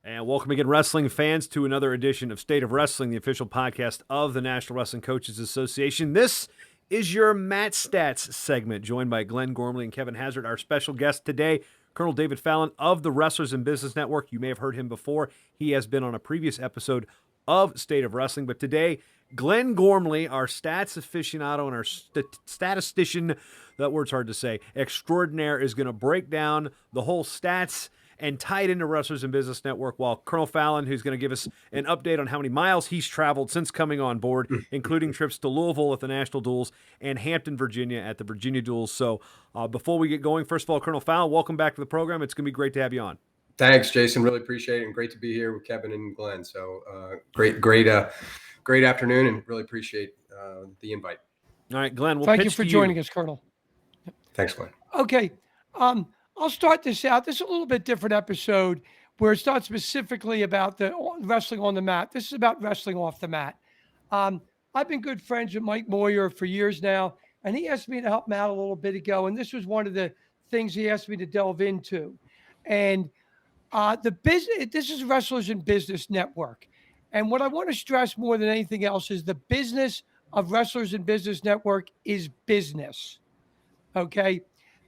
And welcome again, wrestling fans, to another edition of State of Wrestling, the official podcast of the National Wrestling Coaches Association. This is your Mat Stats segment, joined by Glenn Gormley and Kevin Hazard. Our special guest today, Colonel David Fallon of the Wrestlers in Business Network. You may have heard him before. He has been on a previous episode of State of Wrestling. But today, Glenn Gormley, our stats aficionado and our statistician, that word's hard to say, extraordinaire, is going to break down the whole stats and tie it into Wrestlers in Business Network, while Colonel Fallon, who's going to give us an update on how many miles he's traveled since coming on board, including trips to Louisville at the National Duels and Hampton, Virginia at the Virginia Duels. So before we get going, first of all, Colonel Fallon, welcome back to the program. It's going to be great to have you on. Thanks, Jason. Really appreciate it, and great to be here with Kevin and Glenn. So great afternoon, and really appreciate the invite. All right, Glenn, thank you for joining us, Colonel. Thanks, Glenn. Okay. I'll start this out. This is a little bit different episode where it's not specifically about the wrestling on the mat. This is about wrestling off the mat. I've been good friends with Mike Moyer for years now, and he asked me to help him out a little bit ago, and this was one of the things he asked me to delve into. And this is Wrestlers in Business Network. And what I want to stress more than anything else is the business of Wrestlers in Business Network is business. Okay?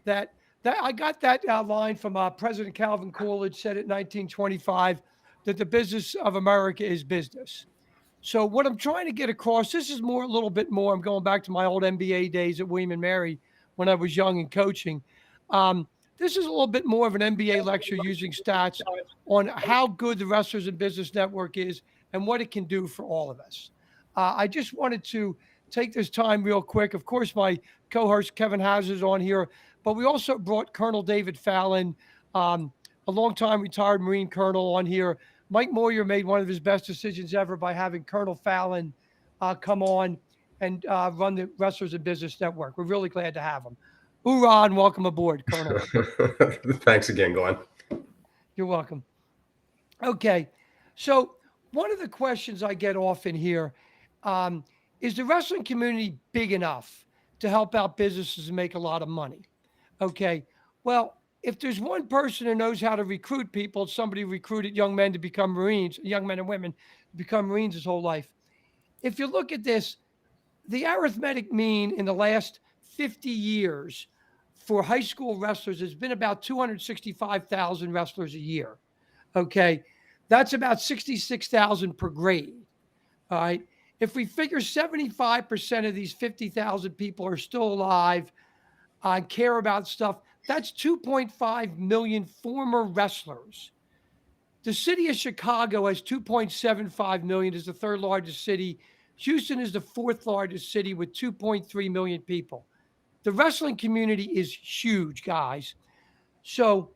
That I got that line from President Calvin Coolidge, said it in 1925, that the business of America is business. So what I'm trying to get across, this is a little bit more. I'm going back to my old NBA days at William and Mary when I was young and coaching. This is a little bit more of an NBA lecture using stats on how good the Wrestlers in Business Network is and what it can do for all of us. I just wanted to take this time real quick. Of course, my co-host Kevin Hazard is on here, but we also brought Colonel David Fallon, a longtime retired Marine colonel, on here. Mike Moyer made one of his best decisions ever by having Colonel Fallon come on and run the Wrestlers in Business Network. We're really glad to have him. Hoorah, and welcome aboard, Colonel. Thanks again, Glenn. You're welcome. Okay, so one of the questions I get often here is the wrestling community big enough to help out businesses and make a lot of money? Okay, well, if there's one person who knows how to recruit people, somebody recruited young men to become Marines, young men and women to become Marines his whole life. If you look at this, the arithmetic mean in the last 50 years for high school wrestlers has been about 265,000 wrestlers a year. Okay, that's about 66,000 per grade. All right. If we figure 75% of these 50,000 people are still alive, care about stuff, that's 2.5 million former wrestlers. The city of Chicago has 2.75 million, is the third largest city. Houston is the fourth largest city with 2.3 million people. The wrestling community is huge, guys. So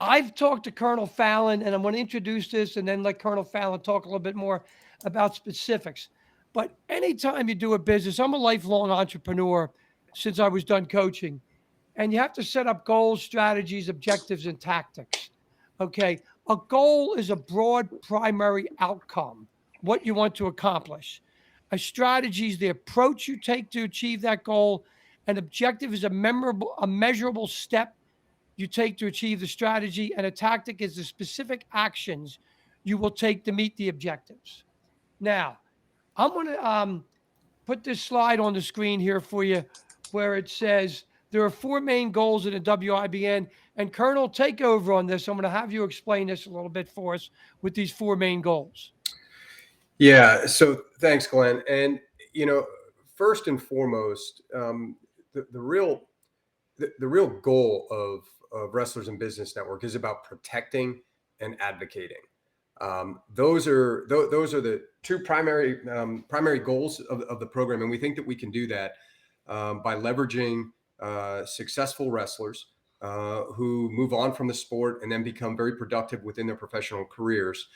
I've talked to Colonel Fallon, and I'm going to introduce this and then let Colonel Fallon talk a little bit more about specifics. But anytime you do a business, I'm a lifelong entrepreneur since I was done coaching, and you have to set up goals, strategies, objectives, and tactics. Okay, a goal is a broad primary outcome, what you want to accomplish. A strategy is the approach you take to achieve that goal. An objective is a measurable step you take to achieve the strategy, and a tactic is the specific actions you will take to meet the objectives. Now, I'm going to put this slide on the screen here for you where it says there are four main goals in the WIBN. And Colonel, take over on this. I'm going to have you explain this a little bit for us with these four main goals. Yeah, so thanks, Glenn. And, first and foremost, the real goal of Wrestlers in Business Network is about protecting and advocating. Those are the two primary goals of the program, and we think that we can do that by leveraging successful wrestlers who move on from the sport and then become very productive within their professional careers.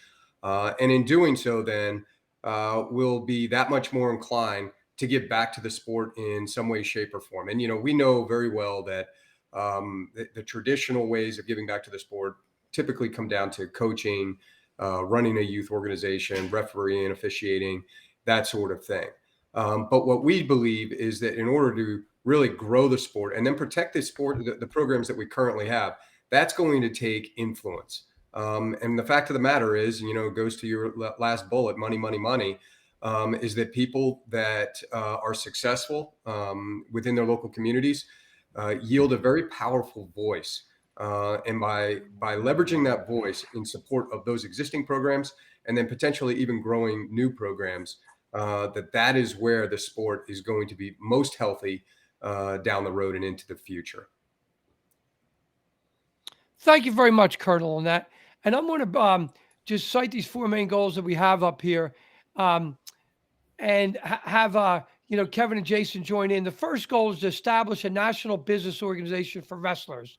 And in doing so, then we'll be that much more inclined to give back to the sport in some way, shape, or form. And, we know very well that the traditional ways of giving back to the sport typically come down to coaching, running a youth organization, refereeing, officiating, that sort of thing. But what we believe is that in order to really grow the sport and then protect the sport, the programs that we currently have, that's going to take influence. And the fact of the matter is, it goes to your last bullet, money, money, money, is that people that are successful within their local communities yield a very powerful voice. And by leveraging that voice in support of those existing programs, and then potentially even growing new programs, that is where the sport is going to be most healthy down the road and into the future. Thank you very much, Colonel, on that. And I'm going to just cite these four main goals that we have up here, and have Kevin and Jason join in. The first goal is to establish a national business organization for wrestlers.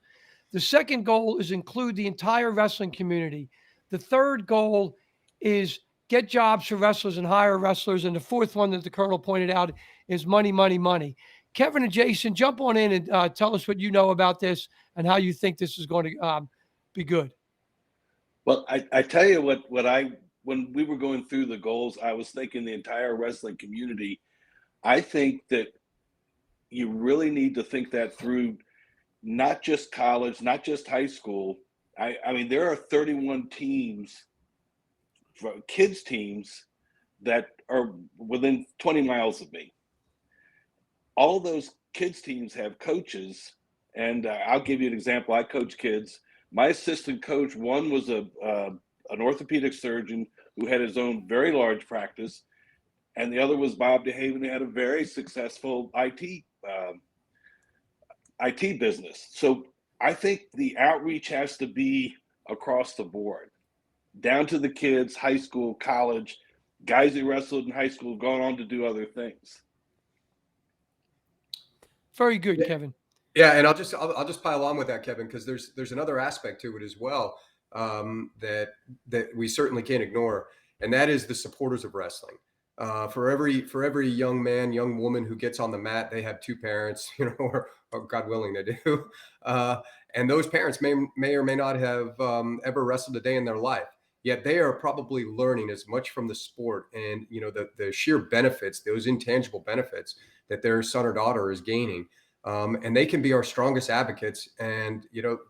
The second goal is include the entire wrestling community. The third goal is get jobs for wrestlers and hire wrestlers. And the fourth one that the Colonel pointed out is money, money, money. Kevin and Jason, jump on in and tell us what you know about this and how you think this is going to be good. Well, I tell you when we were going through the goals, I was thinking the entire wrestling community. I think that you really need to think that through, not just college, not just high school. I mean, there are 31 teams, kids teams, that are within 20 miles of me. All those kids teams have coaches, and I'll give you an example. I coach kids. My assistant coach, one was an orthopedic surgeon who had his own very large practice, and the other was Bob DeHaven, who had a very successful IT business. So I think the outreach has to be across the board, down to the kids, high school, college, guys who wrestled in high school, going on to do other things. Very good, Kevin. Yeah, and I'll just pile on with that, Kevin, because there's another aspect to it as well, that we certainly can't ignore, and that is the supporters of wrestling. For every young man, young woman who gets on the mat, they have two parents, or God willing they do, and those parents may or may not have ever wrestled a day in their life. Yet they are probably learning as much from the sport and the sheer benefits, those intangible benefits that their son or daughter is gaining. And they can be our strongest advocates. And,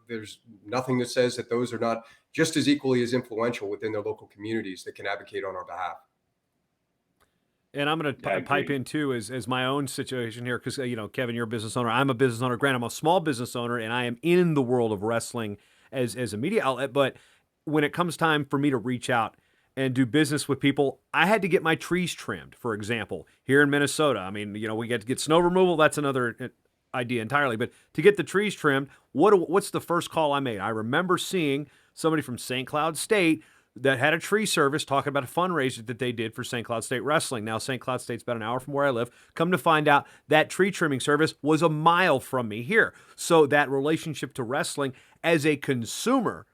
there's nothing that says that those are not just as equally as influential within their local communities that can advocate on our behalf. And I'm going to pipe in too as my own situation here, because, Kevin, you're a business owner. I'm a business owner. Granted, I'm a small business owner, and I am in the world of wrestling as a media outlet. But when it comes time for me to reach out and do business with people, I had to get my trees trimmed, for example, here in Minnesota. I mean, we get to get snow removal. That's another idea entirely. But to get the trees trimmed, what's the first call I made? I remember seeing somebody from St. Cloud State that had a tree service talking about a fundraiser that they did for St. Cloud State Wrestling. Now, St. Cloud State's about an hour from where I live. Come to find out, that tree trimming service was a mile from me here. So that relationship to wrestling as a consumer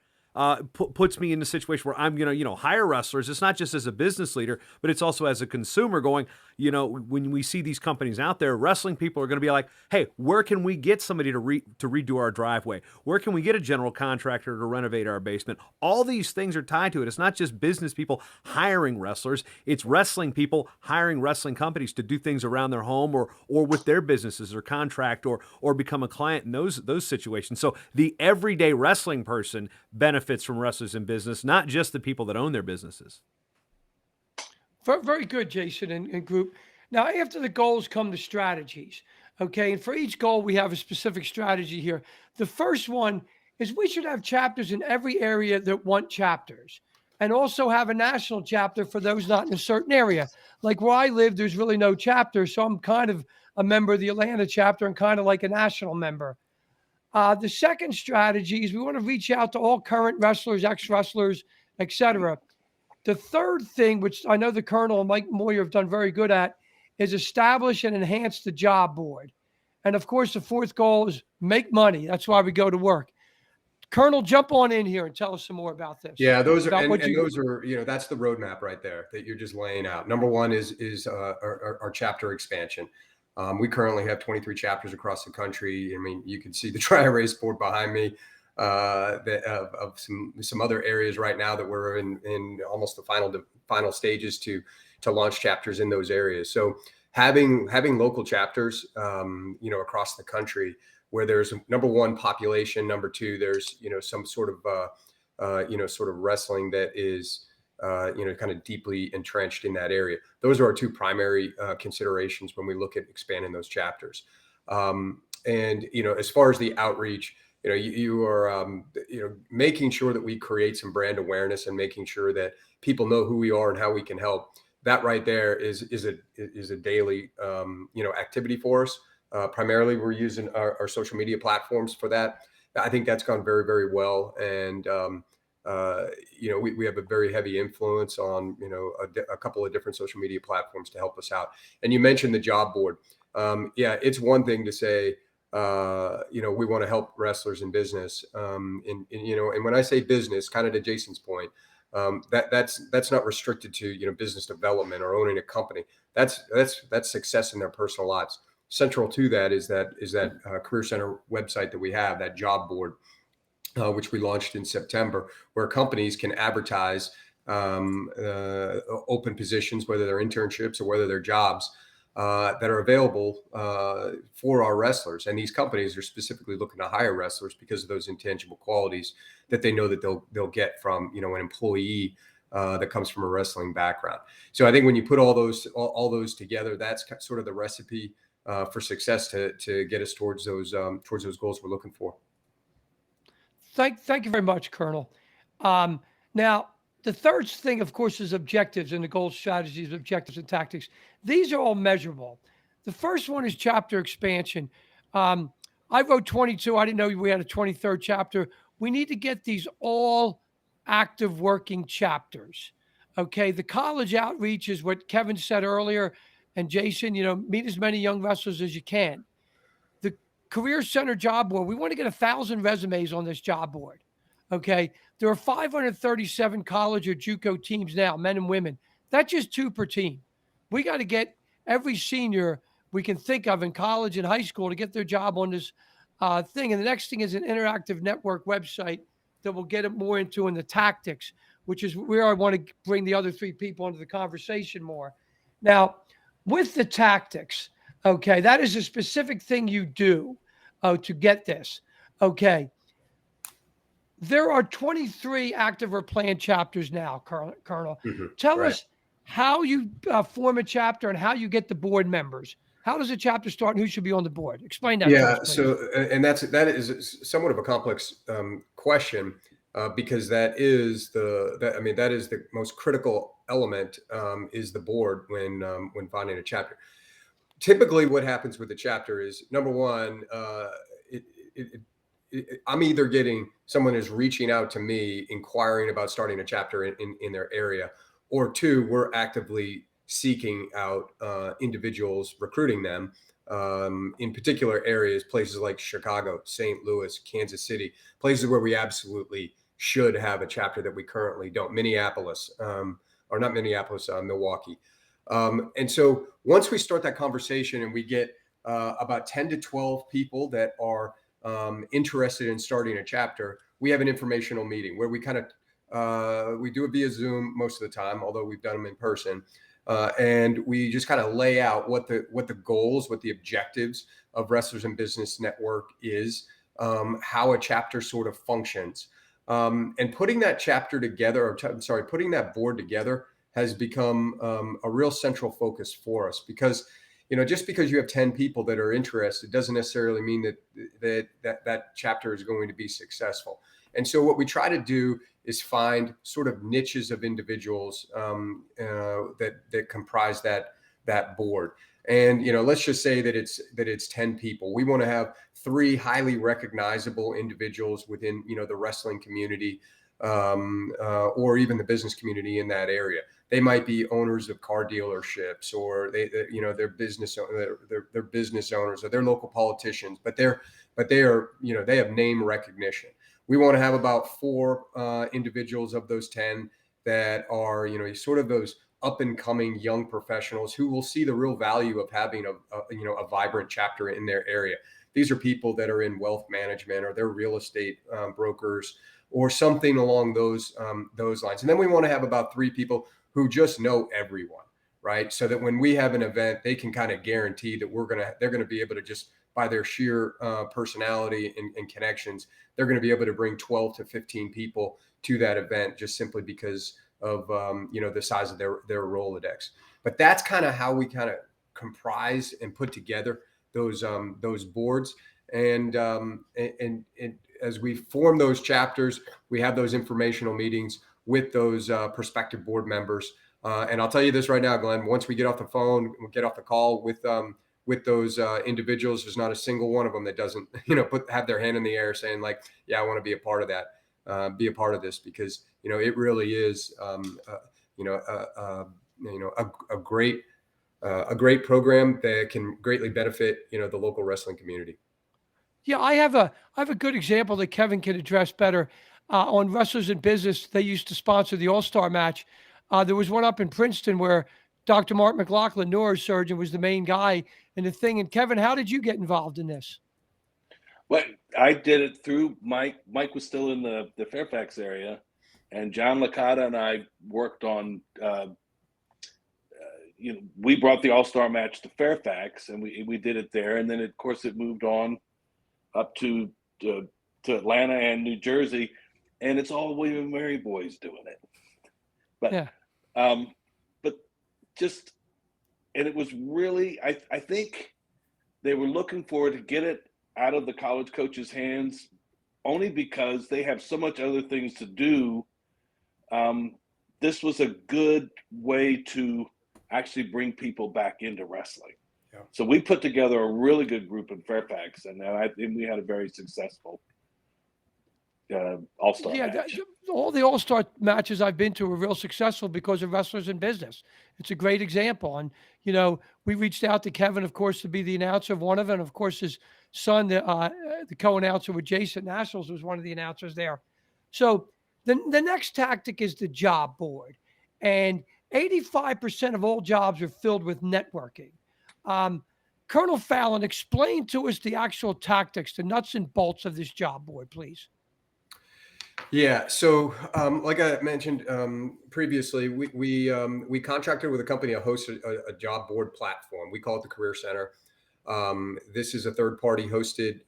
puts me in a situation where I'm going to, hire wrestlers. It's not just as a business leader, but it's also as a consumer going, when we see these companies out there, wrestling people are going to be like, hey, where can we get somebody to redo our driveway? Where can we get a general contractor to renovate our basement? All these things are tied to it. It's not just business people hiring wrestlers. It's wrestling people hiring wrestling companies to do things around their home or with their businesses or contract or become a client in those situations. So the everyday wrestling person benefits from wrestlers in business, not just the people that own their businesses. Very good, Jason and group. Now, after the goals come the strategies. Okay. And for each goal, we have a specific strategy here. The first one is we should have chapters in every area that want chapters, and also have a national chapter for those not in a certain area. Like where I live, there's really no chapter. So I'm kind of a member of the Atlanta chapter and kind of like a national member. The second strategy is we want to reach out to all current wrestlers, ex-wrestlers, etc. The third thing, which I know the Colonel and Mike Moyer have done very good at, is establish and enhance the job board. And of course, the fourth goal is make money. That's why we go to work. Colonel, jump on in here and tell us some more about this. Yeah, those are that's the roadmap right there that you're just laying out. Number one is our chapter expansion. We currently have 23 chapters across the country. I mean, you can see the dry erase board behind me of some other areas right now that we're in almost the final stages to launch chapters in those areas. So having local chapters, across the country where there's number one, population, number two, there's some sort of sort of wrestling that is, kind of deeply entrenched in that area. Those are our two primary considerations when we look at expanding those chapters. And, as far as the outreach, you are, making sure that we create some brand awareness and making sure that people know who we are and how we can help. That right there is a daily, activity for us. Primarily, we're using our social media platforms for that. I think that's gone very, very well. And, we have a very heavy influence on, a couple of different social media platforms to help us out. And you mentioned the job board. It's one thing to say, we want to help wrestlers in business. And when I say business, kind of to Jason's point, that's not restricted to, business development or owning a company. That's success in their personal lives. Central to that is that Career Center website that we have, that job board, which we launched in September, where companies can advertise open positions, whether they're internships or whether they're jobs that are available for our wrestlers. And these companies are specifically looking to hire wrestlers because of those intangible qualities that they know that they'll get from, an employee that comes from a wrestling background. So I think when you put all those together, that's sort of the recipe for success to get us towards those goals we're looking for. Thank you very much, Colonel. Now, the third thing, of course, is objectives and the goal strategies, objectives, and tactics. These are all measurable. The first one is chapter expansion. I wrote 22. I didn't know we had a 23rd chapter. We need to get these all active working chapters. Okay. The college outreach is what Kevin said earlier. And Jason, meet as many young wrestlers as you can. The Career Center job board, we want to get 1,000 resumes on this job board. Okay. There are 537 college or JUCO teams now, men and women. That's just 2 per team. We got to get every senior we can think of in college and high school to get their job on this thing. And the next thing is an interactive network website that we'll get it more into in the tactics, which is where I want to bring the other 3 people into the conversation more. Now, with the tactics, okay, that is a specific thing you do to get this. Okay. There are 23 active or planned chapters now, Colonel. Mm-hmm. Tell us how you form a chapter and how you get the board members. How does a chapter start and who should be on the board? Explain that. Yeah. To us, so, and that is somewhat of a complex question because that is the most critical element is the board when finding a chapter. Typically, what happens with a chapter is, number one, I'm either getting someone is reaching out to me inquiring about starting a chapter in their area, or 2, we're actively seeking out individuals, recruiting them in particular areas, places like Chicago, St. Louis, Kansas City, places where we absolutely should have a chapter that we currently don't. Minneapolis, or not Minneapolis, Milwaukee. And so once we start that conversation and we get about 10 to 12 people that are interested in starting a chapter, we have an informational meeting where we kind of we do it via Zoom most of the time, although we've done them in person, and we just kind of lay out what the goals, what the objectives of Wrestlers in Business Network is, how a chapter sort of functions, and putting that chapter together, putting that board together has become a real central focus for us because. Just because you have 10 people that are interested doesn't necessarily mean that chapter is going to be successful. And so what we try to do is find sort of niches of individuals that comprise that board. And, let's just say that it's 10 people. We want to have 3 highly recognizable individuals within, the wrestling community or even the business community in that area. They might be owners of car dealerships, or they're business owners, or they're local politicians, but they have name recognition. We want to have about 4 individuals of those 10 that are, sort of those up and coming young professionals who will see the real value of having a vibrant chapter in their area. These are people that are in wealth management, or they're real estate brokers, or something along those lines. And then we want to have about 3 people who just know everyone, right? So that when we have an event, they can kind of guarantee that they're going to be able to just by their sheer personality and connections, they're going to be able to bring 12 to 15 people to that event just simply because of the size of their Rolodex. But that's kind of how we kind of comprise and put together those boards. And as we form those chapters, we have those informational meetings with those prospective board members. And I'll tell you this right now, Glenn, once we get off the phone, we get off the call with those individuals, there's not a single one of them that doesn't, have their hand in the air saying like, yeah, I want to be a part of that, be a part of this, because, it really is, a great program that can greatly benefit, the local wrestling community. Yeah, I have a good example that Kevin can address better. On Wrestlers in Business, they used to sponsor the All-Star match. There was one up in Princeton where Dr. Mark McLaughlin, neurosurgeon, was the main guy in the thing. And Kevin, how did you get involved in this? Well, I did it through Mike. Mike was still in the Fairfax area, and John Licata and I worked on. We brought the All-Star match to Fairfax, and we did it there, and then of course it moved on up to Atlanta and New Jersey, and it's all William & Mary boys doing it. But yeah. But just, and it was really, I think they were looking forward to get it out of the college coaches' hands, only because they have so much other things to do. This was a good way to actually bring people back into wrestling. Yeah. So we put together a really good group in Fairfax, and we had a very successful All-Star match. All the All-Star matches I've been to were real successful because of Wrestlers in Business. It's a great example. And, we reached out to Kevin, of course, to be the announcer of one of them. And of course, his son, the co-announcer with Jason Nationals, was one of the announcers there. So the next tactic is the job board. And 85% of all jobs are filled with networking. Colonel Fallon, explain to us the actual tactics, the nuts and bolts of this job board, please. Yeah. So, like I mentioned previously, we contracted with a company to host a job board platform. We call it the Career Center. This is a third-party hosted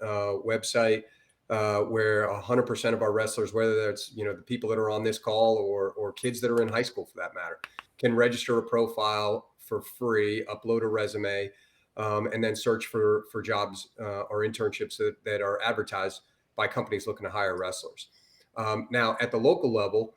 website where 100% of our wrestlers, whether that's the people that are on this call or kids that are in high school for that matter, can register a profile for free, upload a resume, and then search for jobs or internships that are advertised by companies looking to hire wrestlers. Now, at the local level,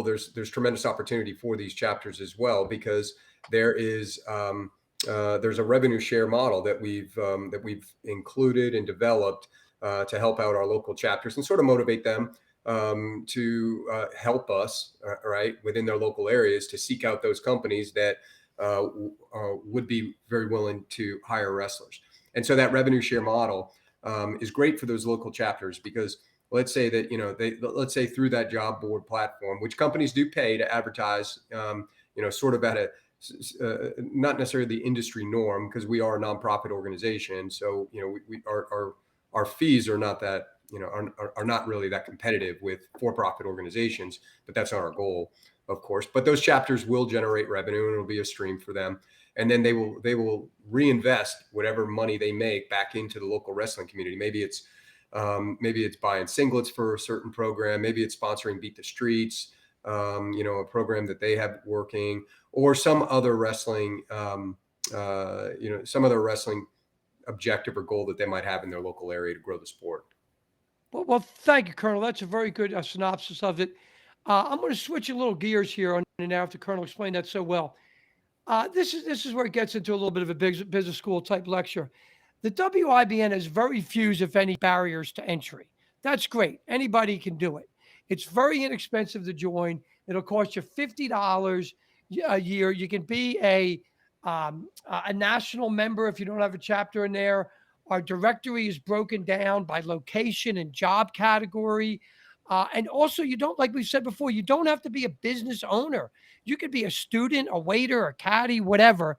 there's tremendous opportunity for these chapters as well, because there's a revenue share model that we've included and developed to help out our local chapters and sort of motivate them to help us within their local areas to seek out those companies that would be very willing to hire wrestlers. And so that revenue share model is great for those local chapters, because let's say that let's say through that job board platform, which companies do pay to advertise, sort of at a not necessarily the industry norm, because we are a nonprofit organization. So our fees are not that are not really that competitive with for-profit organizations, but that's not our goal, of course. But those chapters will generate revenue, and it'll be a stream for them. And then they will reinvest whatever money they make back into the local wrestling community. Maybe it's buying singlets for a certain program. Maybe it's sponsoring Beat the Streets, a program that they have working, or some other wrestling, objective or goal that they might have in their local area to grow the sport. Well, thank you, Colonel. That's a very good synopsis of it. I'm going to switch a little gears here on and after Colonel explained that so well. This is where it gets into a little bit of a business school type lecture. The WIBN has very few, if any, barriers to entry. That's great. Anybody can do it. It's very inexpensive to join. It'll cost you $50 a year. You can be a national member if you don't have a chapter in there. Our directory is broken down by location and job category. And also, like we said before, you don't have to be a business owner. You could be a student, a waiter, a caddy, whatever.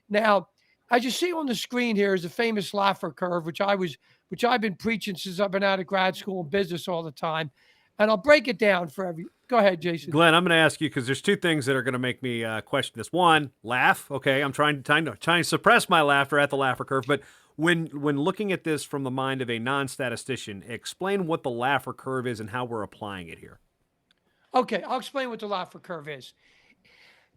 Now, as you see on the screen here is a famous Laffer curve, which I've been preaching since I've been out of grad school and business all the time. And I'll break it down for every. Go ahead, Jason. Glenn, I'm going to ask you because there's two things that are going to make me question this. One, laugh. Okay, I'm trying to suppress my laughter at the laugher curve. But when looking at this from the mind of a non-statistician, explain what the laugher curve is and how we're applying it here. Okay, I'll explain what the laugher curve is.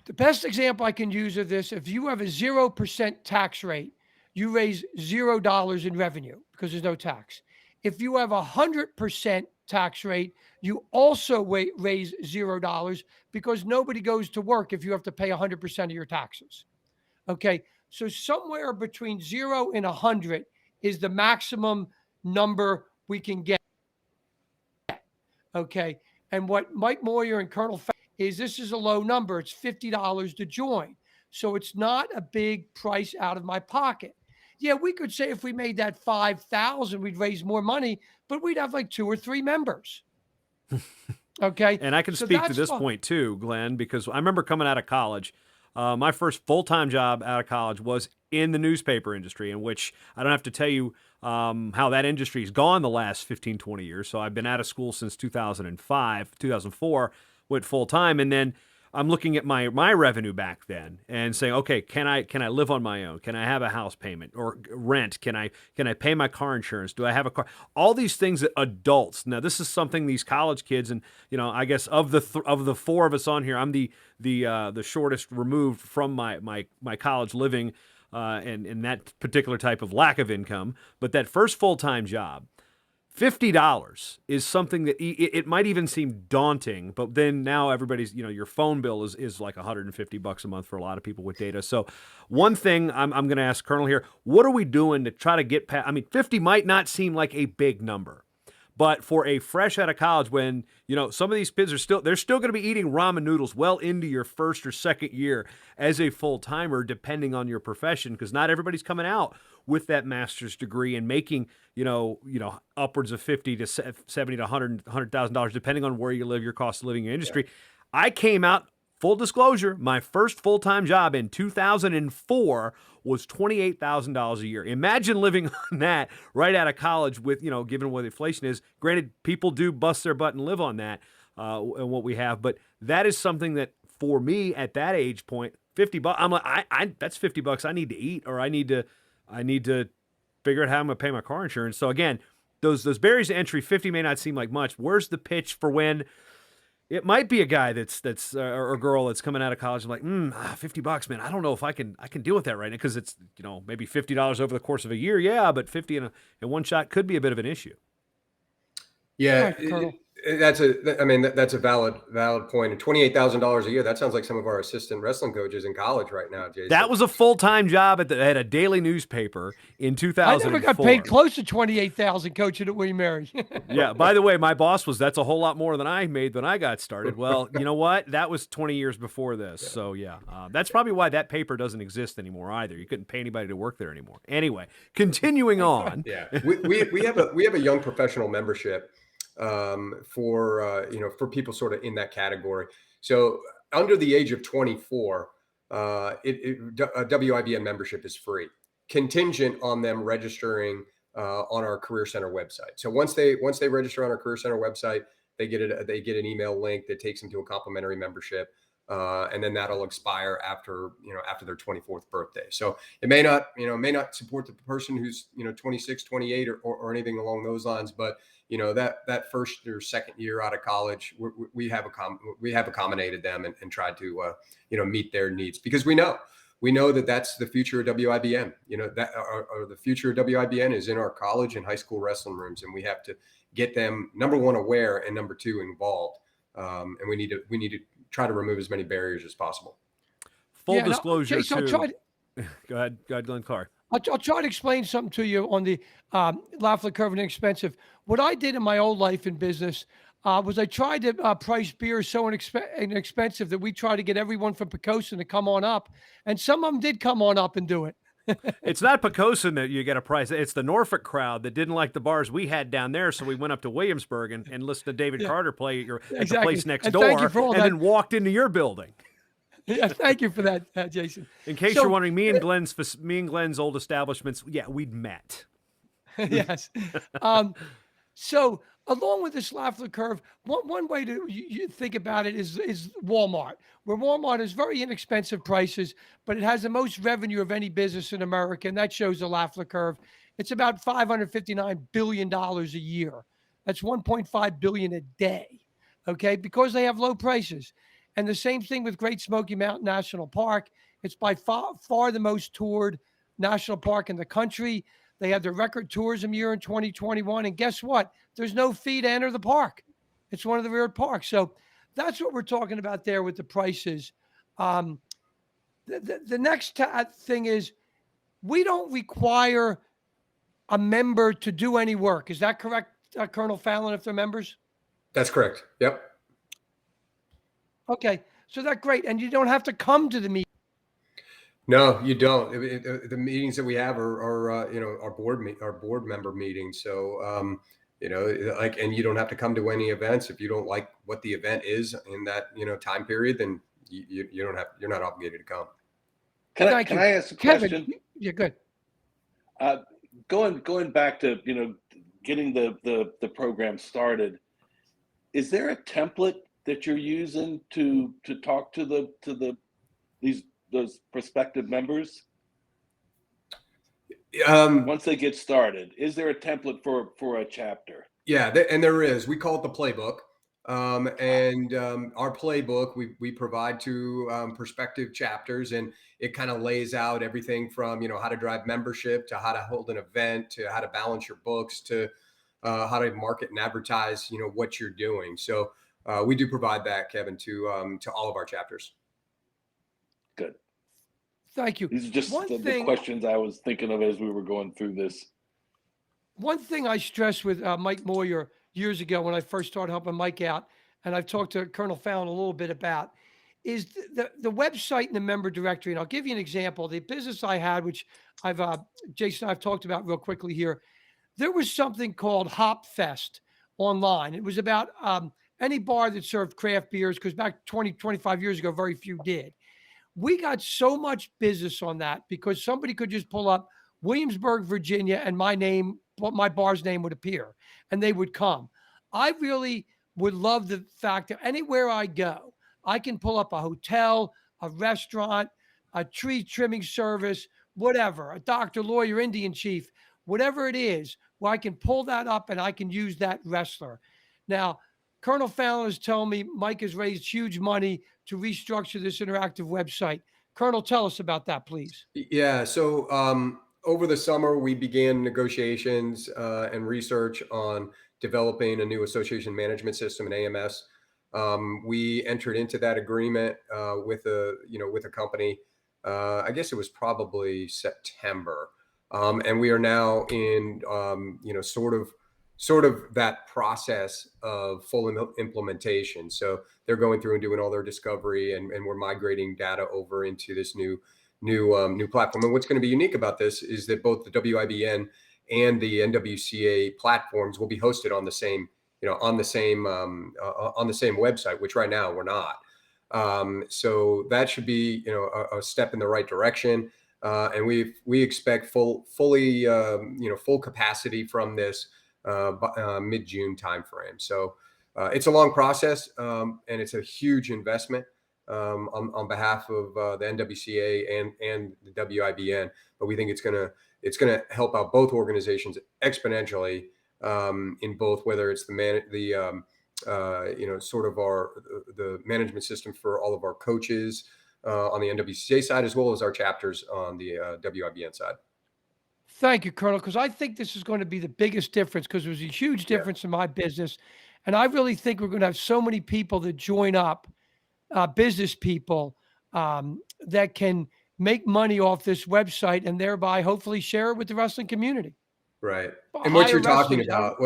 The best example I can use of this: if you have a 0% tax rate, you raise $0 in revenue because there's no tax. If you have 100% tax rate, you also raise $0 because nobody goes to work if you have to pay 100% of your taxes. Okay, so somewhere between 0 and 100 is the maximum number we can get. Okay, and what Mike Moyer and Colonel is, this is a low number. It's $50 to join. So it's not a big price out of my pocket. Yeah, we could say if we made that 5,000, we'd raise more money, but we'd have like 2 or 3 members. Okay. And I can speak to this point too, Glenn, because I remember coming out of college. My first full-time job out of college was in the newspaper industry, in which I don't have to tell you how that industry has gone the last 15, 20 years. So I've been out of school since 2005, 2004, went full-time, and then I'm looking at my revenue back then and saying, okay, can I live on my own? Can I have a house payment or rent? Can I pay my car insurance? Do I have a car? All these things that adults. Now, this is something these college kids, and I guess of the 4 of us on here, I'm the shortest removed from my college living and that particular type of lack of income. But that first full-time job, $50 is something that it might even seem daunting, but then now everybody's, your phone bill is like $150 a month for a lot of people with data. So one thing I'm going to ask Colonel here, what are we doing to try to get past? I mean, 50 might not seem like a big number, but for a fresh out of college, when, some of these kids they're still going to be eating ramen noodles well into your first or second year as a full-timer, depending on your profession, because not everybody's coming out with that master's degree and making, upwards of $50 to $70 to $100,000, depending on where you live, your cost of living, your industry. Yeah. I came out, full disclosure, my first full-time job in 2004 was $28,000 a year. Imagine living on that right out of college with, given what inflation is. Granted, people do bust their butt and live on that and what we have, but that is something that for me at that age point, $50, I'm like, that's $50 I need to eat, or I need to figure out how I'm going to pay my car insurance. So again, those barriers to entry, 50 may not seem like much. Where's the pitch for when it might be a guy that's or a girl that's coming out of college and like, $50, man, I don't know if I can deal with that right now, because it's, maybe $50 over the course of a year. Yeah, but 50 in one shot could be a bit of an issue. Yeah. That's a valid point. And $28,000 a year, that sounds like some of our assistant wrestling coaches in college right now, Jason. That was a full-time job at a daily newspaper in 2004. I never got paid close to $28,000 coaching at William Mary. Yeah, by the way, my boss that's a whole lot more than I made when I got started. Well, you know what? That was 20 years before this. Yeah. So yeah, that's probably why that paper doesn't exist anymore either. You couldn't pay anybody to work there anymore. Anyway, continuing on. Yeah, we have a young professional membership for people sort of in that category. So under the age of 24, a WIBN membership is free, contingent on them registering on our Career Center website. So once they register on our Career Center website, they get an email link that takes them to a complimentary membership. And then that'll expire after their 24th birthday. So it may not support the person who's 26, 28 or anything along those lines, but that first or second year out of college, we have accommodated them and tried to meet their needs, because we know that that's the future of WIBN. The future of WIBN is in our college and high school wrestling rooms, and we have to get them, number one, aware, and number two, involved. And we need to try to remove as many barriers as possible. Full disclosure, Jason, too. Go ahead, Glenn Clark. I'll try to explain something to you on the Lafley curve and inexpensive. What I did in my old life in business was I tried to price beer so inexpensive that we tried to get everyone from Pocosin to come on up, and some of them did come on up and do it. It's not Pocosin that you get a price. It's the Norfolk crowd that didn't like the bars we had down there, so we went up to Williamsburg and listened to David Carter play at the place next door, and then walked into your building. Yeah, thank you for that, Jason. In case you're wondering, me and Glenn's old establishments, yeah, we'd met. Yes. So along with this Lafleur curve, one way to you think about it is Walmart, where Walmart is very inexpensive prices, but it has the most revenue of any business in America, and that shows the Lafleur curve. It's about $559 billion a year. That's $1.5 billion a day, okay, because they have low prices. And the same thing with Great Smoky Mountain National Park. It's by far the most toured national park in the country. They had their record tourism year in 2021. And guess what? There's no fee to enter the park. It's one of the rare parks. So that's what we're talking about there with the prices. The next thing is we don't require a member to do any work. Is that correct, Colonel Fallon, if they're members? That's correct. Yep. Okay. So that's great. And you don't have to come to the meeting. No, you don't. The meetings that we have are our board member meetings. So, and you don't have to come to any events. If you don't like what the event is in that, time period, then you're not obligated to come. Can I ask a question? Kevin, yeah, good. Going back to, getting the program started, is there a template that you're using to talk to those prospective members? Once they get started, is there a template for a chapter? Yeah, and there is. We call it the playbook. Our playbook we provide to prospective chapters, and it kind of lays out everything from how to drive membership to how to hold an event to how to balance your books to how to market and advertise what you're doing. So we do provide that, Kevin, to all of our chapters. Good. Thank you. These are just the questions I was thinking of as we were going through this. One thing I stressed with Mike Moyer years ago when I first started helping Mike out, and I've talked to Colonel Fallon a little bit about, is the website and the member directory. And I'll give you an example. The business I had, which Jason and I've talked about real quickly here, there was something called Hop Fest online. It was about any bar that served craft beers, because back 20, 25 years ago, very few did. We got so much business on that because somebody could just pull up Williamsburg, Virginia, and my bar's name would appear, and they would come. I really would love the fact that anywhere I go, I can pull up a hotel, a restaurant, a tree trimming service, whatever, a doctor, lawyer, Indian chief, whatever it is, where I can pull that up and I can use that wrestler. Now, Colonel Fallon is telling me Mike has raised huge money to restructure this interactive website. Colonel, tell us about that, please. Yeah. So over the summer, we began negotiations and research on developing a new association management system, an AMS. We entered into that agreement with a company. I guess it was probably September, and we are now in sort of that process of full implementation. So they're going through and doing all their discovery, and we're migrating data over into this new platform. And what's going to be unique about this is that both the WIBN and the NWCA platforms will be hosted on the same website, which right now we're not. So that should be a step in the right direction, and we expect full capacity from this mid-June timeframe. So it's a long process, and it's a huge investment on behalf of the NWCA and the WIBN. But we think it's gonna help out both organizations exponentially in both, whether it's the management system for all of our coaches on the NWCA side, as well as our chapters on the WIBN side. Thank you, Colonel, because I think this is going to be the biggest difference, because there's a huge difference in my business. And I really think we're going to have so many people that join up, business people that can make money off this website and thereby hopefully share it with the wrestling community. Right. And what you're talking about,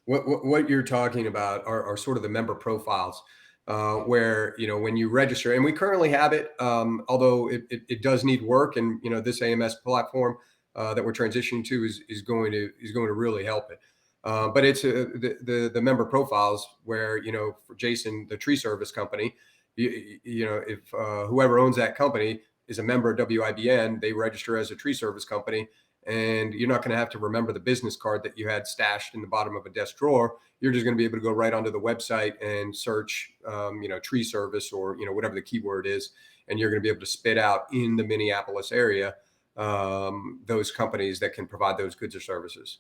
what you're talking about are sort of the member profiles where, when you register, and we currently have it, although it does need work, and, this AMS platform that we're transitioning to is going to really help it. But it's the member profiles where, for Jason, the tree service company, if whoever owns that company is a member of WIBN, they register as a tree service company, and you're not going to have to remember the business card that you had stashed in the bottom of a desk drawer. You're just going to be able to go right onto the website and search, tree service or, whatever the keyword is. And you're going to be able to spit out in the Minneapolis area those companies that can provide those goods or services.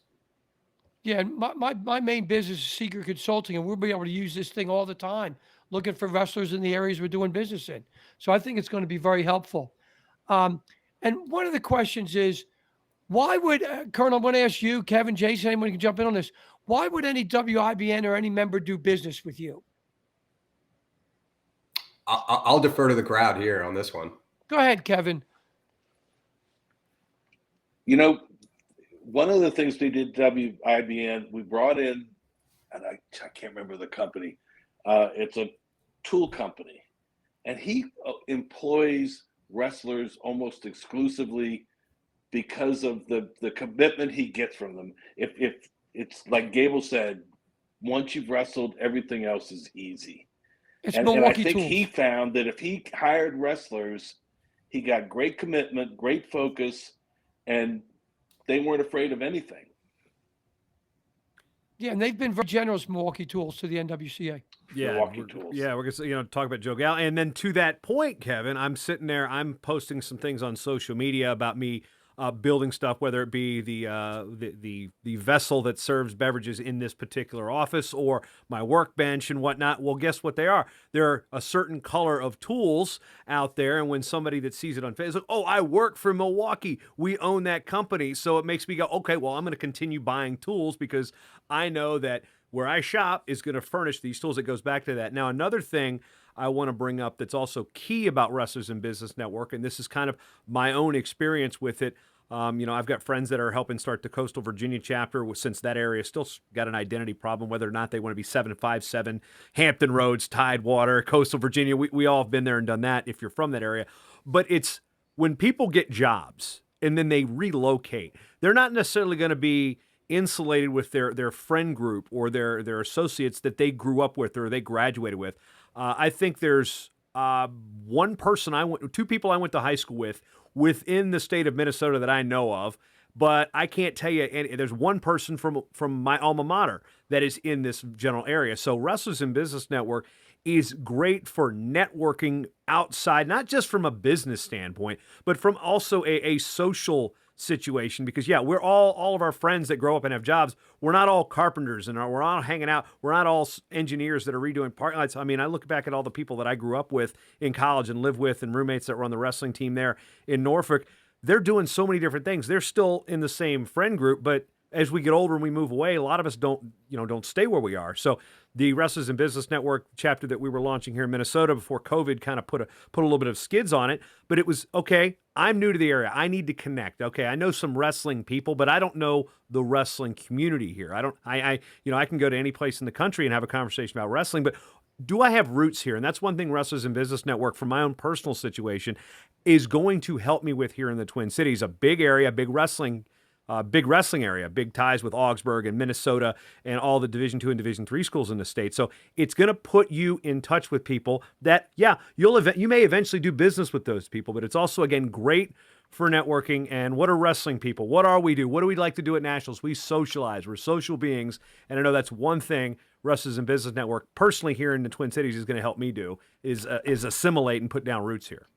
Yeah, my main business is Secret Consulting, and we'll be able to use this thing all the time, looking for wrestlers in the areas we're doing business in. So I think it's going to be very helpful. And one of the questions is, why would, Colonel, I want to ask you, Kevin, Jason, anyone can jump in on this. Why would any WIBN or any member do business with you? I'll defer to the crowd here on this one. Go ahead, Kevin. One of the things we did WIBN, we brought in, and I can't remember the company. It's a tool company, and he employs wrestlers almost exclusively because of the commitment he gets from them. If it's like Gable said, once you've wrestled, everything else is easy. And I think tools. He found that if he hired wrestlers, he got great commitment, great focus, and they weren't afraid of anything. Yeah, and they've been very generous, Milwaukee Tools, to the NWCA. Yeah, Milwaukee Tools. Yeah, we're gonna talk about Joe Gal, and then to that point, Kevin, I'm sitting there, I'm posting some things on social media about me building stuff, whether it be the vessel that serves beverages in this particular office or my workbench and whatnot. Well, guess what they are? They're a certain color of tools out there, and when somebody that sees it on Facebook, oh, I work for Milwaukee, we own that company, so it makes me go, okay, well, I'm going to continue buying tools because I know that where I shop is going to furnish these tools. It goes back to that. Now, another thing I want to bring up that's also key about Wrestlers in Business Network, and this is kind of my own experience with it. I've got friends that are helping start the Coastal Virginia chapter since that area still got an identity problem, whether or not they want to be 757, Hampton Roads, Tidewater, Coastal Virginia. We all have been there and done that if you're from that area. But it's when people get jobs and then they relocate, they're not necessarily going to be insulated with their friend group or their associates that they grew up with or they graduated with. I think there's two people I went to high school with within the state of Minnesota that I know of, but I can't tell you any. There's one person from my alma mater that is in this general area. So Wrestlers in Business Network is great for networking outside, not just from a business standpoint, but from also a social situation, because we're all of our friends that grow up and have jobs, we're not all carpenters and we're all hanging out, we're not all engineers that are redoing parking lots. I mean, I look back at all the people that I grew up with in college and lived with and roommates that were on the wrestling team there in Norfolk. They're doing so many different things. They're still in the same friend group, but as we get older and we move away, a lot of us don't stay where we are. So the Wrestlers in Business Network chapter that we were launching here in Minnesota before COVID kind of put a little bit of skids on it, but it was, okay, I'm new to the area. I need to connect. Okay, I know some wrestling people, but I don't know the wrestling community here. I can go to any place in the country and have a conversation about wrestling, but do I have roots here? And that's one thing Wrestlers in Business Network, from my own personal situation, is going to help me with here in the Twin Cities. A big area, big wrestling area, big ties with Augsburg and Minnesota and all the Division II and Division III schools in the state. So it's going to put you in touch with people that, you may eventually do business with those people, but it's also, again, great for networking. And what are wrestling people? What do? What do we like to do at Nationals? We socialize. We're social beings. And I know that's one thing Wrestlers in Business Network, personally here in the Twin Cities, is going to help me do, is assimilate and put down roots here.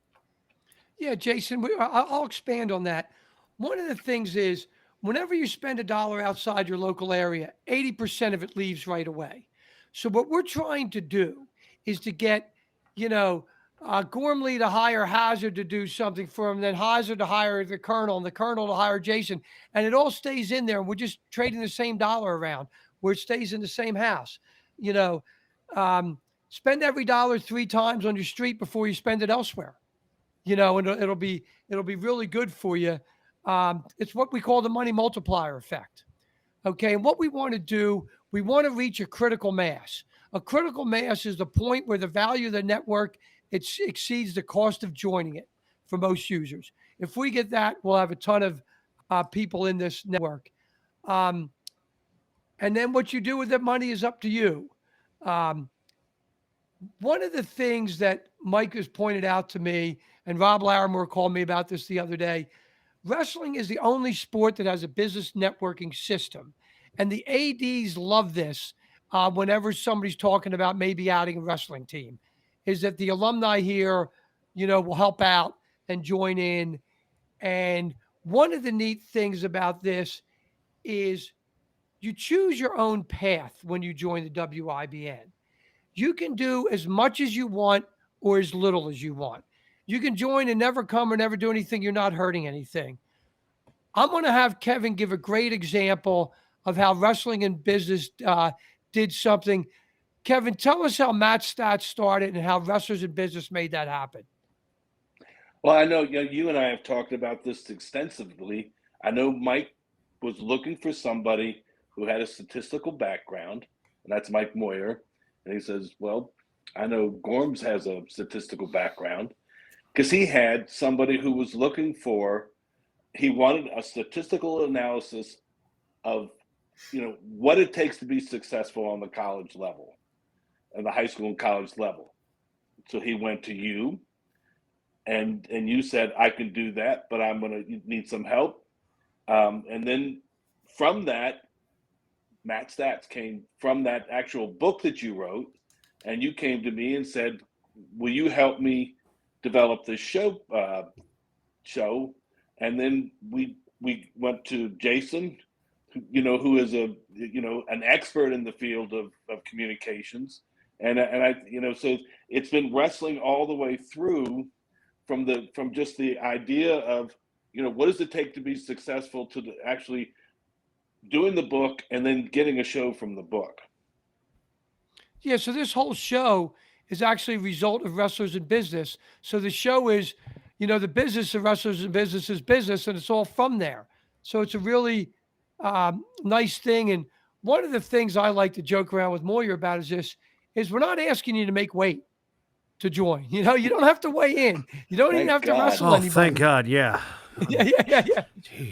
Yeah, Jason, I'll expand on that. One of the things is, whenever you spend $1 outside your local area, 80% of it leaves right away. So what we're trying to do is to get, Gormley to hire Hazard to do something for him, then Hazard to hire the Colonel, and the Colonel to hire Jason. And it all stays in there. And we're just trading the same dollar around where it stays in the same house. Spend every dollar 3 times on your street before you spend it elsewhere. And it'll be really good for you. It's what we call the money multiplier effect. Okay. And what we want to do, we want to reach a critical mass. A critical mass is the point where the value of the network exceeds the cost of joining it for most users. If we get that, we'll have a ton of people in this network. And then what you do with that money is up to you. One of the things that Mike has pointed out to me, and Rob Larimore called me about this the other day, wrestling is the only sport that has a business networking system. And the ADs love this whenever somebody's talking about maybe adding a wrestling team, is that the alumni here, will help out and join in. And one of the neat things about this is you choose your own path when you join the WIBN. You can do as much as you want or as little as you want. You can join and never come or never do anything. You're not hurting anything. I'm going to have Kevin give a great example of how wrestling and business did something. Kevin, tell us how Match Stats started and how Wrestlers in Business made that happen. Well, I know, you and I have talked about this extensively. I know Mike was looking for somebody who had a statistical background, and that's Mike Moyer. And he says, well, I know Gorms has a statistical background, because he had somebody who was looking for, he wanted a statistical analysis of, what it takes to be successful on the college level and the high school and college level. So he went to you and you said, I can do that, but I'm going to need some help. And then from that, Matt Stats came from that actual book that you wrote, and you came to me and said, will you help me develop this show? And then we went to Jason, who is an expert in the field of communications. And I, so it's been wrestling all the way through from just the idea of, what does it take to be successful to actually doing the book and then getting a show from the book. Yeah, so this whole show is actually a result of Wrestlers in Business. So the show is, the business of Wrestlers in Business is business, and it's all from there. So it's a really nice thing. And one of the things I like to joke around with Moyer about is we're not asking you to make weight to join. You don't have to weigh in. You don't even have to wrestle anybody. Thank God, yeah. Yeah.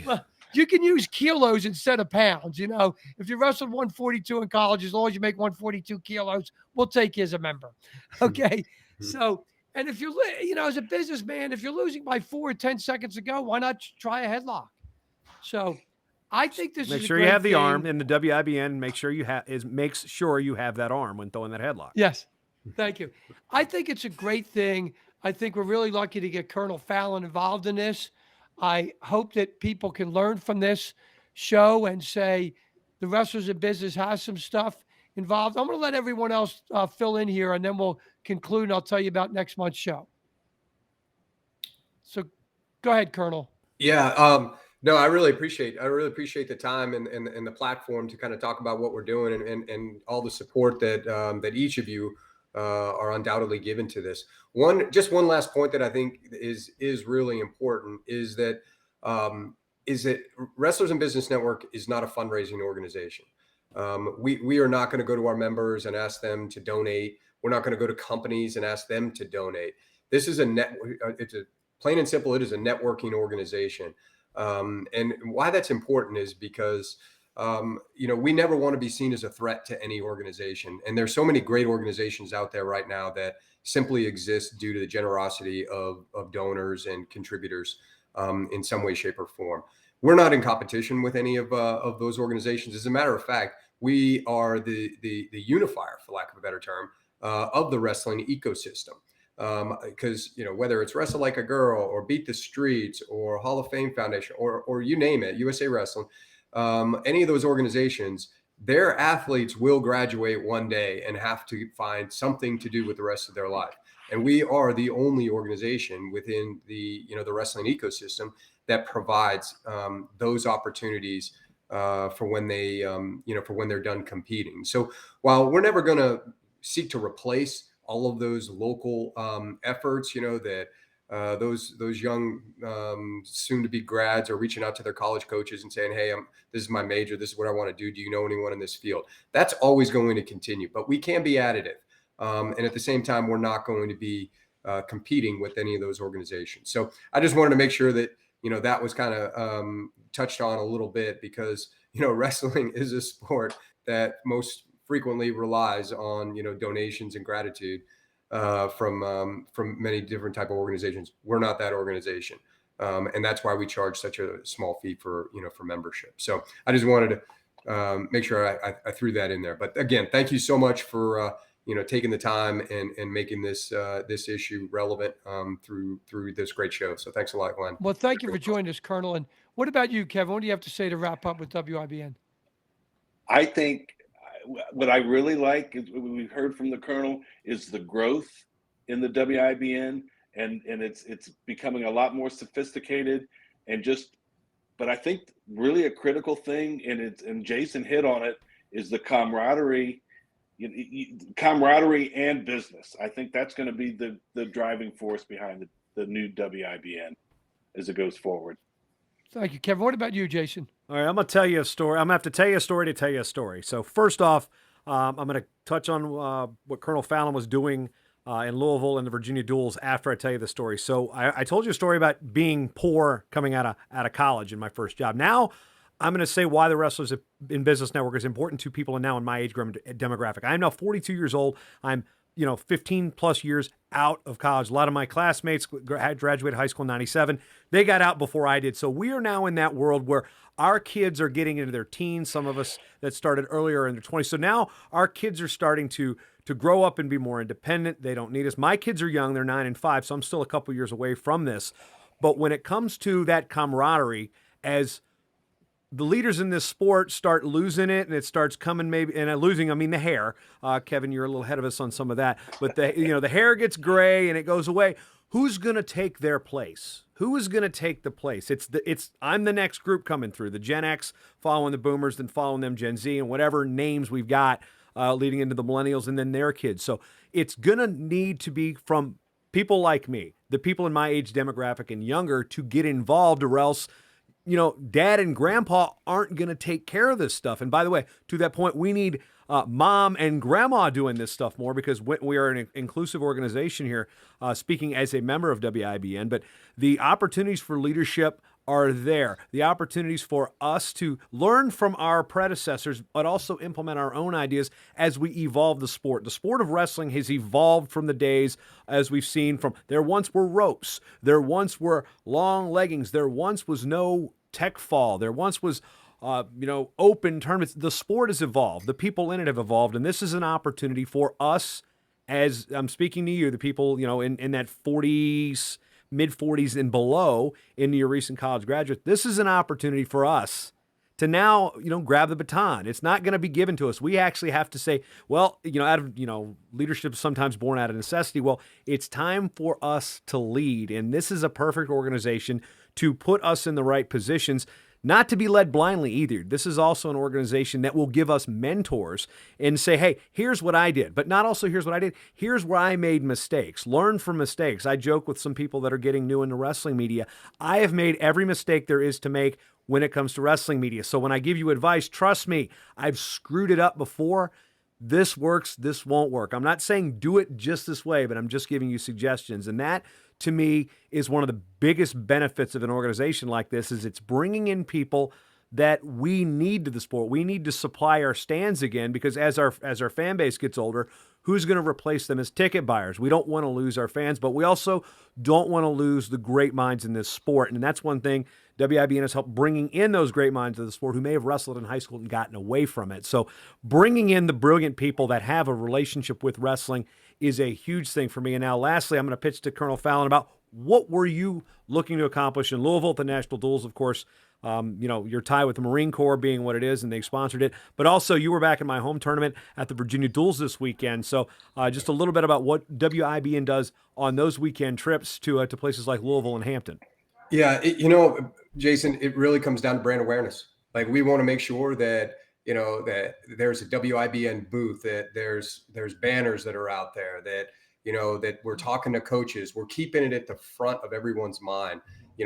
Well, you can use kilos instead of pounds. If you wrestled 142 in college, as long as you make 142 kilos, we'll take you as a member. Okay. So, and if you're, as a businessman, if you're losing by 4 or 10 seconds ago, why not try a headlock? So I think this make is sure a you great have the thing. arm in the WIBN. Makes sure you have that arm when throwing that headlock. Yes. Thank you. I think it's a great thing. I think we're really lucky to get Colonel Fallon involved in this. I hope that people can learn from this show and say the Wrestlers in Business has some stuff involved. I'm going to let everyone else fill in here, and then we'll conclude, and I'll tell you about next month's show. So go ahead, Colonel. Yeah. No, I really appreciate the time and the platform to kind of talk about what we're doing and all the support that each of you are undoubtedly given to this. One last point that I think is really important is that Wrestlers in Business Network is not a fundraising organization. We are not going to go to our members and ask them to donate. We're not going to go to companies and ask them to donate. This is it's a plain and simple. It is a networking organization. And why that's important is because we never want to be seen as a threat to any organization. And there's so many great organizations out there right now that simply exist due to the generosity of donors and contributors in some way, shape, or form. We're not in competition with any of those organizations. As a matter of fact, we are the unifier, for lack of a better term, of the wrestling ecosystem. Because whether it's Wrestle Like a Girl or Beat the Streets or Hall of Fame Foundation or you name it, USA Wrestling, any of those organizations, their athletes will graduate one day and have to find something to do with the rest of their life. And we are the only organization within the wrestling ecosystem that provides those opportunities for when they're done competing. So while we're never going to seek to replace all of those local efforts, that those young soon-to-be grads are reaching out to their college coaches and saying, hey, this is my major. This is what I want to do. Do you know anyone in this field? That's always going to continue, but we can be additive. And at the same time, we're not going to be competing with any of those organizations. So I just wanted to make sure that, that was kind of touched on a little bit because, wrestling is a sport that most frequently relies on, donations and gratitude from many different type of organizations. We're not that organization. And that's why we charge such a small fee for membership. So I just wanted to make sure I threw that in there. But again, thank you so much for taking the time and making this issue relevant through this great show. So thanks a lot, Glenn. Well, thank you for joining us, Colonel. And what about you, Kevin? What do you have to say to wrap up with WIBN? I think what I really like is what we've heard from the Colonel is the growth in the WIBN, and it's becoming a lot more sophisticated but I think really a critical thing, and Jason hit on it, is the camaraderie. Camaraderie and business. I think that's going to be the driving force behind the new WIBN as it goes forward. Thank you, Kevin. What about you, Jason? All right, I'm going to tell you a story. I'm going to have to tell you a story to tell you a story. So first off, I'm going to touch on what Colonel Fallon was doing in Louisville and the Virginia Duels after I tell you the story. So I told you a story about being poor coming out of college in my first job. Now I'm going to say why the Wrestlers in Business Network is important to people now in my age demographic. I'm now 42 years old. I'm 15 plus years out of college. A lot of my classmates had graduated high school in 97. They got out before I did. So we are now in that world where our kids are getting into their teens, some of us that started earlier in their 20s. So now our kids are starting to grow up and be more independent. They don't need us. My kids are young. They're 9 and 5, so I'm still a couple years away from this. But when it comes to that camaraderie, as the leaders in this sport start losing it, and it starts coming losing, I mean the hair. Kevin, you're a little ahead of us on some of that, but the hair gets gray and it goes away. Who's going to take their place? Who is going to take the place? I'm the next group coming through, the Gen X following the Boomers, then following them Gen Z, and whatever names we've got leading into the Millennials, and then their kids. So it's going to need to be from people like me, the people in my age demographic and younger, to get involved, or else Dad and Grandpa aren't going to take care of this stuff. And by the way, to that point, we need Mom and Grandma doing this stuff more, because we are an inclusive organization here, speaking as a member of WIBN. But the opportunities for leadership are there. The opportunities for us to learn from our predecessors, but also implement our own ideas as we evolve the sport. The sport of wrestling has evolved from the days, as we've seen, from there once were ropes, there once were long leggings, there once was no tech fall, there once was open tournaments. The sport has evolved. The people in it have evolved, and this is an opportunity for us, as I'm speaking to you, the people in that 40s, mid-40s and below, into your recent college graduates. This is an opportunity for us to now, grab the baton. It's not going to be given to us. We actually have to say, well, out of, leadership is sometimes born out of necessity. Well, it's time for us to lead. And this is a perfect organization to put us in the right positions, not to be led blindly either. This is also an organization that will give us mentors and say, hey, here's what I did, but not also here's what I did. Here's where I made mistakes. Learn from mistakes. I joke with some people that are getting new into wrestling media. I have made every mistake there is to make when it comes to wrestling media. So when I give you advice, trust me, I've screwed it up before. This works, this won't work. I'm not saying do it just this way, but I'm just giving you suggestions. And that, to me, is one of the biggest benefits of an organization like this, is it's bringing in people that we need to the sport. We need to supply our stands again, because as our fan base gets older, who's going to replace them as ticket buyers? We don't want to lose our fans, but we also don't want to lose the great minds in this sport. And that's one thing WIBN has helped bringing in, those great minds of the sport who may have wrestled in high school and gotten away from it. So bringing in the brilliant people that have a relationship with wrestling is a huge thing for me. And now lastly, I'm going to pitch to Colonel Fallon about what were you looking to accomplish in Louisville at the National Duels, of course. Your tie with the Marine Corps being what it is, and they sponsored it. But also, you were back in my home tournament at the Virginia Duels this weekend. So just a little bit about what WIBN does on those weekend trips to places like Louisville and Hampton. Yeah, Jason, it really comes down to brand awareness. Like, we want to make sure that that there's a WIBN booth, that there's banners that are out there, that that we're talking to coaches, we're keeping it at the front of everyone's mind.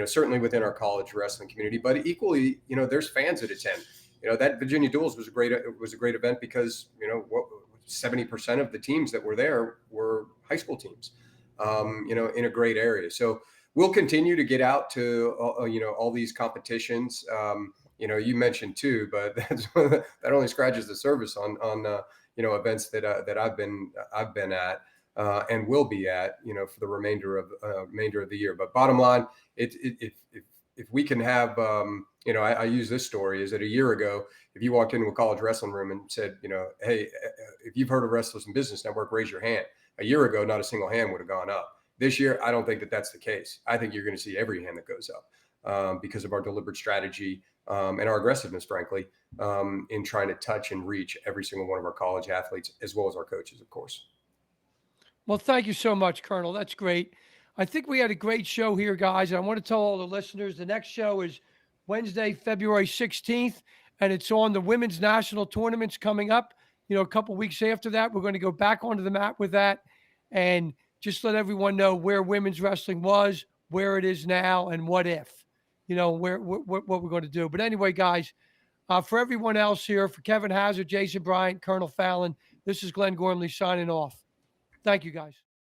Certainly within our college wrestling community, but equally, there's fans that attend. That Virginia Duels was a great event because 70% of the teams that were there were high school teams, in a great area. So we'll continue to get out to all these competitions. You mentioned too, but that only scratches the surface on events that I've been at. and will be at, for the remainder of the year. But bottom line, if we can have, I use this story, is that a year ago, if you walked into a college wrestling room and said, hey, if you've heard of Wrestlers in Business Network, raise your hand. A year ago, not a single hand would have gone up. This year, I don't think that that's the case. I think you're going to see every hand that goes up because of our deliberate strategy and our aggressiveness, frankly, in trying to touch and reach every single one of our college athletes, as well as our coaches, of course. Well, thank you so much, Colonel. That's great. I think we had a great show here, guys. And I want to tell all the listeners the next show is Wednesday, February 16th, and it's on the women's national tournaments coming up. A couple weeks after that, we're going to go back onto the map with that and just let everyone know where women's wrestling was, where it is now, and what if, what we're going to do. But anyway, guys, for everyone else here, for Kevin Hazard, Jason Bryant, Colonel Fallon, this is Glenn Gormley signing off. Thank you, guys.